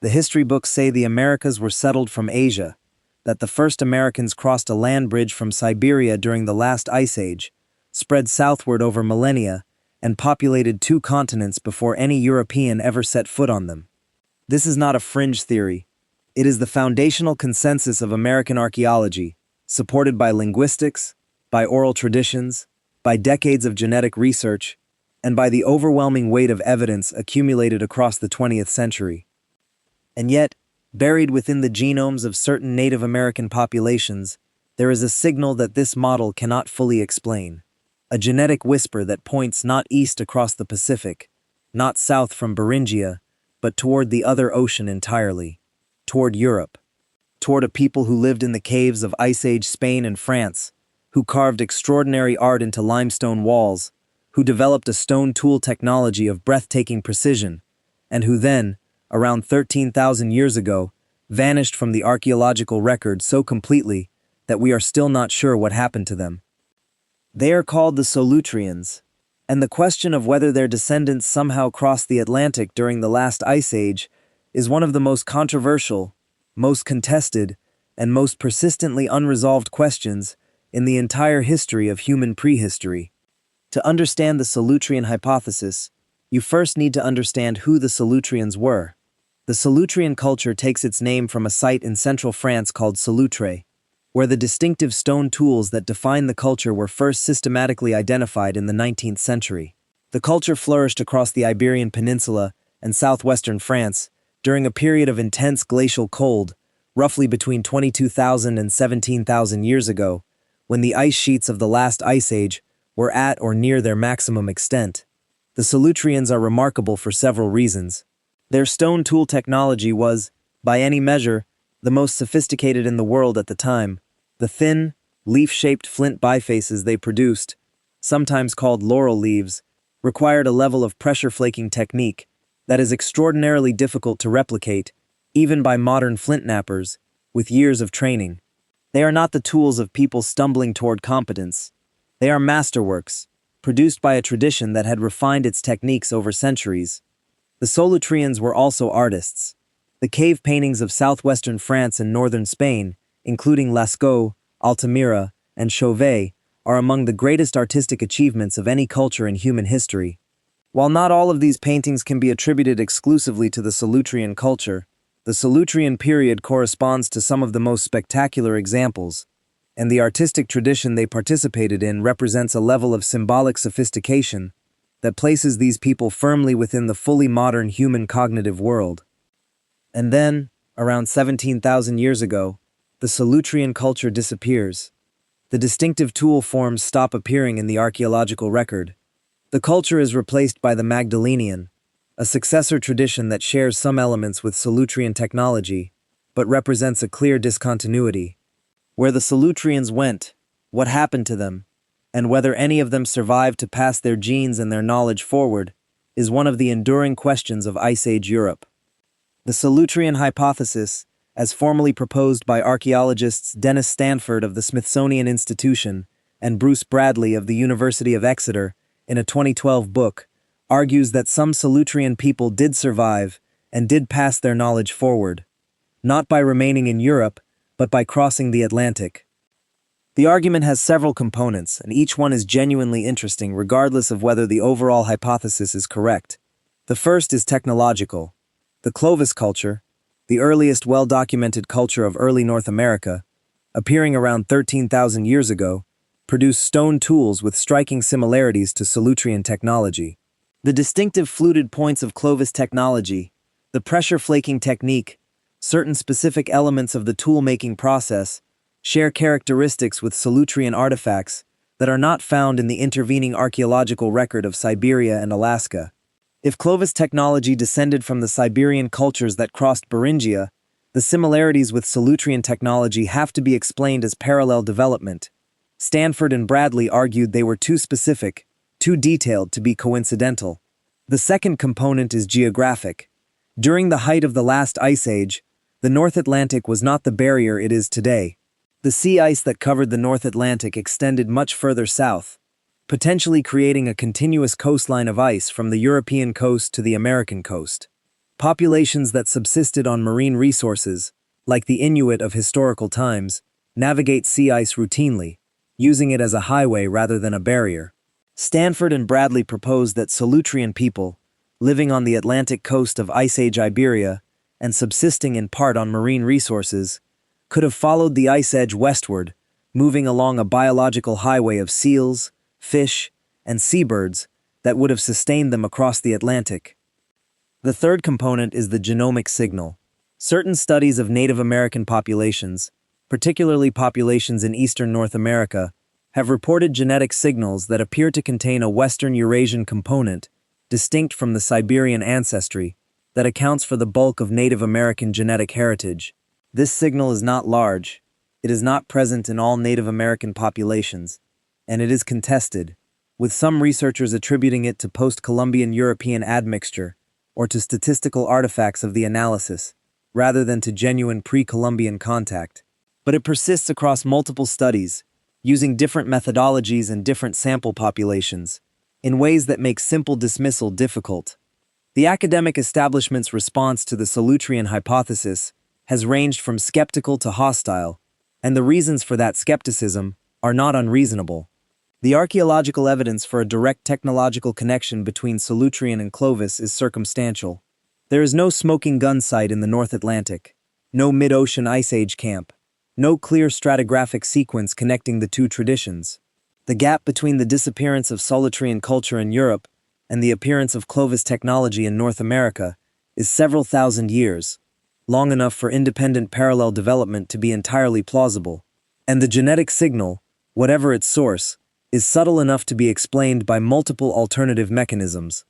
The history books say the Americas were settled from Asia, that the first Americans crossed a land bridge from Siberia during the last ice age, spread southward over millennia, and populated 2 continents before any European ever set foot on them. This is not a fringe theory. It is the foundational consensus of American archaeology, supported by linguistics, by oral traditions, by decades of genetic research, and by the overwhelming weight of evidence accumulated across the 20th century. And yet, buried within the genomes of certain Native American populations, there is a signal that this model cannot fully explain. A genetic whisper that points not east across the Pacific, not south from Beringia, but toward the other ocean entirely, toward Europe, toward a people who lived in the caves of Ice Age Spain and France, who carved extraordinary art into limestone walls, who developed a stone tool technology of breathtaking precision, and who then, around 13,000 years ago, vanished from the archaeological record so completely that we are still not sure what happened to them. They are called the Solutreans, and the question of whether their descendants somehow crossed the Atlantic during the last ice age is one of the most controversial, most contested, and most persistently unresolved questions in the entire history of human prehistory. To understand the Solutrean hypothesis, you first need to understand who the Solutreans were. The Solutrean culture takes its name from a site in central France called Solutre, where the distinctive stone tools that define the culture were first systematically identified in the 19th century. The culture flourished across the Iberian Peninsula and southwestern France during a period of intense glacial cold, roughly between 22,000 and 17,000 years ago, when the ice sheets of the last ice age were at or near their maximum extent. The Solutreans are remarkable for several reasons. Their stone tool technology was, by any measure, the most sophisticated in the world at the time. The thin, leaf-shaped flint bifaces they produced, sometimes called laurel leaves, required a level of pressure flaking technique that is extraordinarily difficult to replicate, even by modern flint knappers, with years of training. They are not the tools of people stumbling toward competence. They are masterworks, produced by a tradition that had refined its techniques over centuries. The Solutreans were also artists. The cave paintings of southwestern France and northern Spain, including Lascaux, Altamira, and Chauvet, are among the greatest artistic achievements of any culture in human history. While not all of these paintings can be attributed exclusively to the Solutrean culture, the Solutrean period corresponds to some of the most spectacular examples, and the artistic tradition they participated in represents a level of symbolic sophistication that places these people firmly within the fully modern human cognitive world. And then, around 17,000 years ago, the Solutrean culture disappears. The distinctive tool forms stop appearing in the archaeological record. The culture is replaced by the Magdalenian, a successor tradition that shares some elements with Solutrean technology, but represents a clear discontinuity. Where the Solutreans went, what happened to them, and whether any of them survived to pass their genes and their knowledge forward, is one of the enduring questions of Ice Age Europe. The Solutrean hypothesis, as formally proposed by archaeologists Dennis Stanford of the Smithsonian Institution and Bruce Bradley of the University of Exeter in a 2012 book, argues that some Solutrean people did survive and did pass their knowledge forward, not by remaining in Europe, but by crossing the Atlantic. The argument has several components, and each one is genuinely interesting regardless of whether the overall hypothesis is correct. The first is technological. The Clovis culture, the earliest well-documented culture of early North America, appearing around 13,000 years ago, produced stone tools with striking similarities to Solutrean technology. The distinctive fluted points of Clovis technology, the pressure flaking technique, certain specific elements of the tool-making process, share characteristics with Solutrean artifacts that are not found in the intervening archaeological record of Siberia and Alaska. If Clovis technology descended from the Siberian cultures that crossed Beringia, the similarities with Solutrean technology have to be explained as parallel development. Stanford and Bradley argued they were too specific, too detailed to be coincidental. The second component is geographic. During the height of the last ice age, the North Atlantic was not the barrier it is today. The sea ice that covered the North Atlantic extended much further south, potentially creating a continuous coastline of ice from the European coast to the American coast. Populations that subsisted on marine resources, like the Inuit of historical times, navigate sea ice routinely, using it as a highway rather than a barrier. Stanford and Bradley proposed that Solutrean people, living on the Atlantic coast of Ice Age Iberia and subsisting in part on marine resources, could have followed the ice edge westward, moving along a biological highway of seals, fish, and seabirds that would have sustained them across the Atlantic. The third component is the genomic signal. Certain studies of Native American populations, particularly populations in eastern North America, have reported genetic signals that appear to contain a Western Eurasian component, distinct from the Siberian ancestry, that accounts for the bulk of Native American genetic heritage. This signal is not large, it is not present in all Native American populations, and it is contested, with some researchers attributing it to post-Columbian European admixture or to statistical artifacts of the analysis, rather than to genuine pre-Columbian contact. But it persists across multiple studies, using different methodologies and different sample populations, in ways that make simple dismissal difficult. The academic establishment's response to the Solutrean hypothesis has ranged from skeptical to hostile, and the reasons for that skepticism are not unreasonable. The archaeological evidence for a direct technological connection between Solutrean and Clovis is circumstantial. There is no smoking gun site in the North Atlantic, no mid-ocean ice age camp, no clear stratigraphic sequence connecting the two traditions. The gap between the disappearance of Solutrean culture in Europe and the appearance of Clovis technology in North America is several thousand years, long enough for independent parallel development to be entirely plausible. And the genetic signal, whatever its source, is subtle enough to be explained by multiple alternative mechanisms.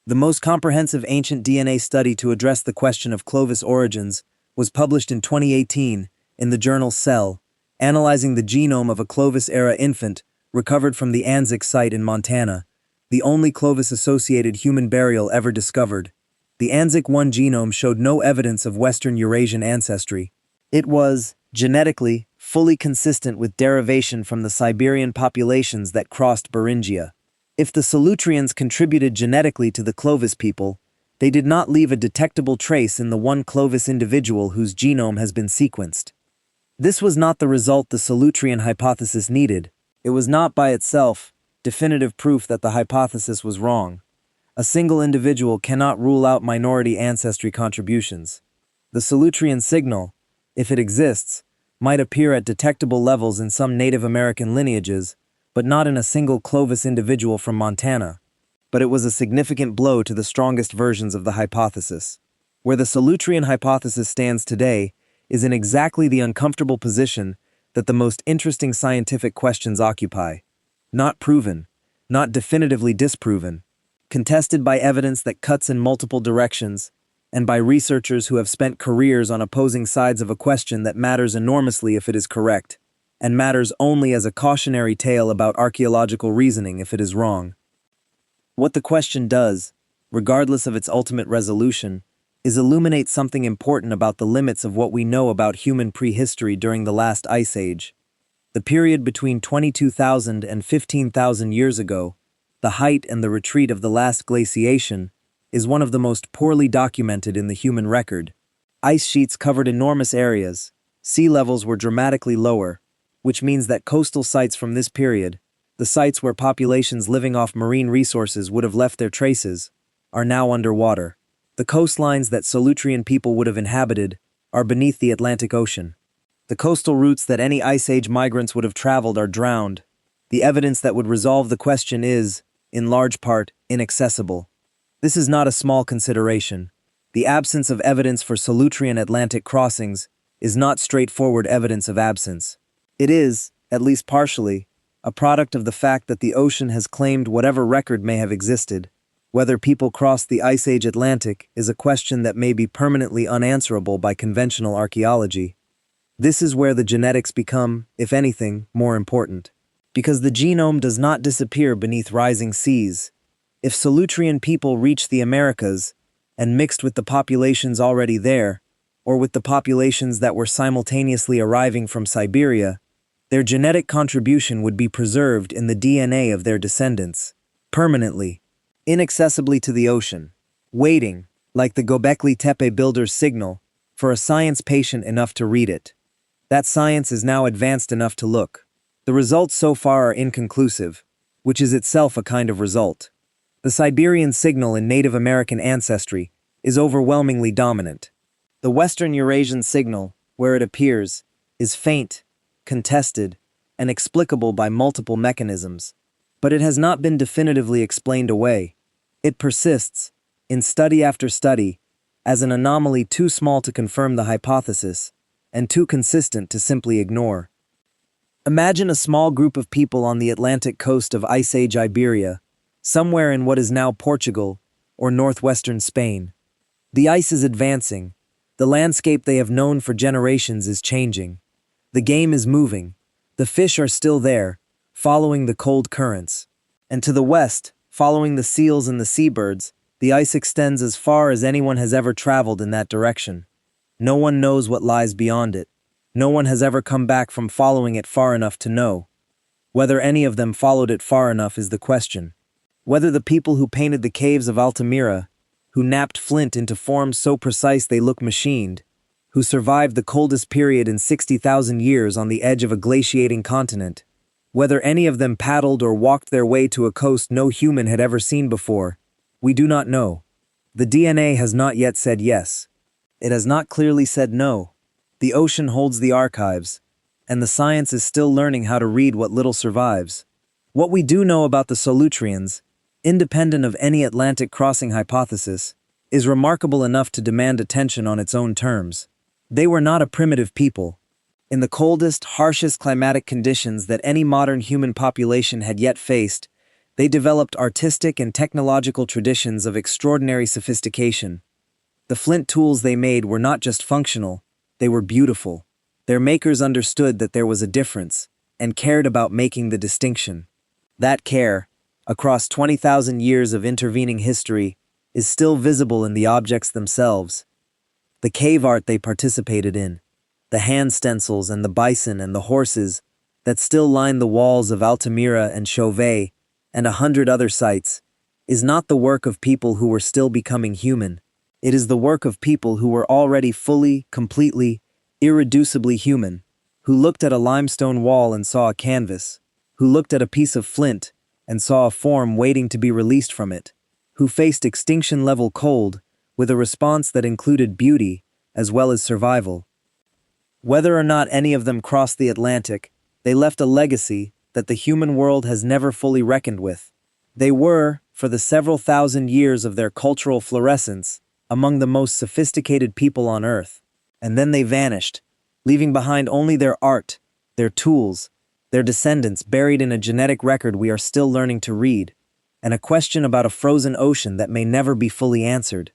The most comprehensive ancient DNA study to address the question of Clovis origins was published in 2018 in the journal Cell, analyzing the genome of a Clovis-era infant recovered from the Anzac site in Montana, the only Clovis-associated human burial ever discovered. The Anzac 1 genome showed no evidence of Western Eurasian ancestry. It was, genetically, fully consistent with derivation from the Siberian populations that crossed Beringia. If the Solutreans contributed genetically to the Clovis people, they did not leave a detectable trace in the one Clovis individual whose genome has been sequenced. This was not the result the Solutrean hypothesis needed. It was not by itself definitive proof that the hypothesis was wrong. A single individual cannot rule out minority ancestry contributions. The Solutrean signal, if it exists, might appear at detectable levels in some Native American lineages, but not in a single Clovis individual from Montana. But it was a significant blow to the strongest versions of the hypothesis. Where the Solutrean hypothesis stands today is in exactly the uncomfortable position that the most interesting scientific questions occupy. Not proven, not definitively disproven, contested by evidence that cuts in multiple directions, and by researchers who have spent careers on opposing sides of a question that matters enormously if it is correct, and matters only as a cautionary tale about archaeological reasoning if it is wrong. What the question does, regardless of its ultimate resolution, is illuminate something important about the limits of what we know about human prehistory during the last ice age. The period between 22,000 and 15,000 years ago, the height and the retreat of the last glaciation, is one of the most poorly documented in the human record. Ice sheets covered enormous areas, sea levels were dramatically lower, which means that coastal sites from this period, the sites where populations living off marine resources would have left their traces, are now underwater. The coastlines that Solutrean people would have inhabited are beneath the Atlantic Ocean. The coastal routes that any Ice Age migrants would have traveled are drowned. The evidence that would resolve the question is, in large part, inaccessible. This is not a small consideration. The absence of evidence for Solutrean Atlantic crossings is not straightforward evidence of absence. It is, at least partially, a product of the fact that the ocean has claimed whatever record may have existed. Whether people crossed the Ice Age Atlantic is a question that may be permanently unanswerable by conventional archaeology. This is where the genetics become, if anything, more important. Because the genome does not disappear beneath rising seas. If Solutrean people reached the Americas and mixed with the populations already there, or with the populations that were simultaneously arriving from Siberia, their genetic contribution would be preserved in the DNA of their descendants, permanently, inaccessibly to the ocean, waiting like the Göbekli Tepe builder's signal, for a science patient enough to read it. That science is now advanced enough to look. The results so far are inconclusive, which is itself a kind of result. The Siberian signal in Native American ancestry is overwhelmingly dominant. The Western Eurasian signal, where it appears, is faint, contested, and explicable by multiple mechanisms. But it has not been definitively explained away. It persists, in study after study, as an anomaly too small to confirm the hypothesis, and too consistent to simply ignore. Imagine a small group of people on the Atlantic coast of Ice Age Iberia, somewhere in what is now Portugal or northwestern Spain. The ice is advancing. The landscape they have known for generations is changing. The game is moving. The fish are still there, following the cold currents. And to the west, following the seals and the seabirds, the ice extends as far as anyone has ever traveled in that direction. No one knows what lies beyond it. No one has ever come back from following it far enough to know. Whether any of them followed it far enough is the question. Whether the people who painted the caves of Altamira, who knapped flint into forms so precise they look machined, who survived the coldest period in 60,000 years on the edge of a glaciating continent, whether any of them paddled or walked their way to a coast no human had ever seen before, we do not know. The DNA has not yet said yes. It has not clearly said no. The ocean holds the archives, and the science is still learning how to read what little survives. What we do know about the Solutreans, independent of any Atlantic crossing hypothesis, is remarkable enough to demand attention on its own terms. They were not a primitive people. In the coldest, harshest climatic conditions that any modern human population had yet faced, they developed artistic and technological traditions of extraordinary sophistication. The flint tools they made were not just functional, they were beautiful. Their makers understood that there was a difference, and cared about making the distinction. That care, across 20,000 years of intervening history, is still visible in the objects themselves. The cave art they participated in, the hand stencils and the bison and the horses that still line the walls of Altamira and Chauvet and 100 other sites, is not the work of people who were still becoming human. It is the work of people who were already fully, completely, irreducibly human, who looked at a limestone wall and saw a canvas, who looked at a piece of flint and saw a form waiting to be released from it, who faced extinction-level cold with a response that included beauty as well as survival. Whether or not any of them crossed the Atlantic, they left a legacy that the human world has never fully reckoned with. They were, for the several thousand years of their cultural fluorescence, among the most sophisticated people on Earth. And then they vanished, leaving behind only their art, their tools, their descendants buried in a genetic record we are still learning to read, and a question about a frozen ocean that may never be fully answered.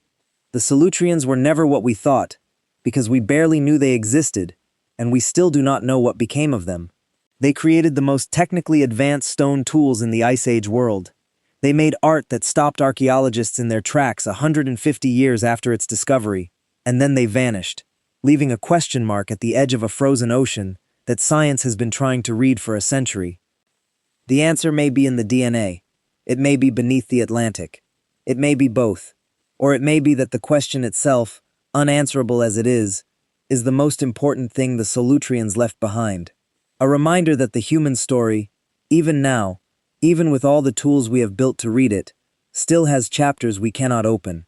The Solutreans were never what we thought, because we barely knew they existed, and we still do not know what became of them. They created the most technically advanced stone tools in the Ice Age world. They made art that stopped archaeologists in their tracks 150 years after its discovery, and then they vanished, leaving a question mark at the edge of a frozen ocean that science has been trying to read for a century. The answer may be in the DNA. It may be beneath the Atlantic. It may be both. Or it may be that the question itself, unanswerable as it is the most important thing the Solutreans left behind. A reminder that the human story, even now, even with all the tools we have built to read it, still has chapters we cannot open.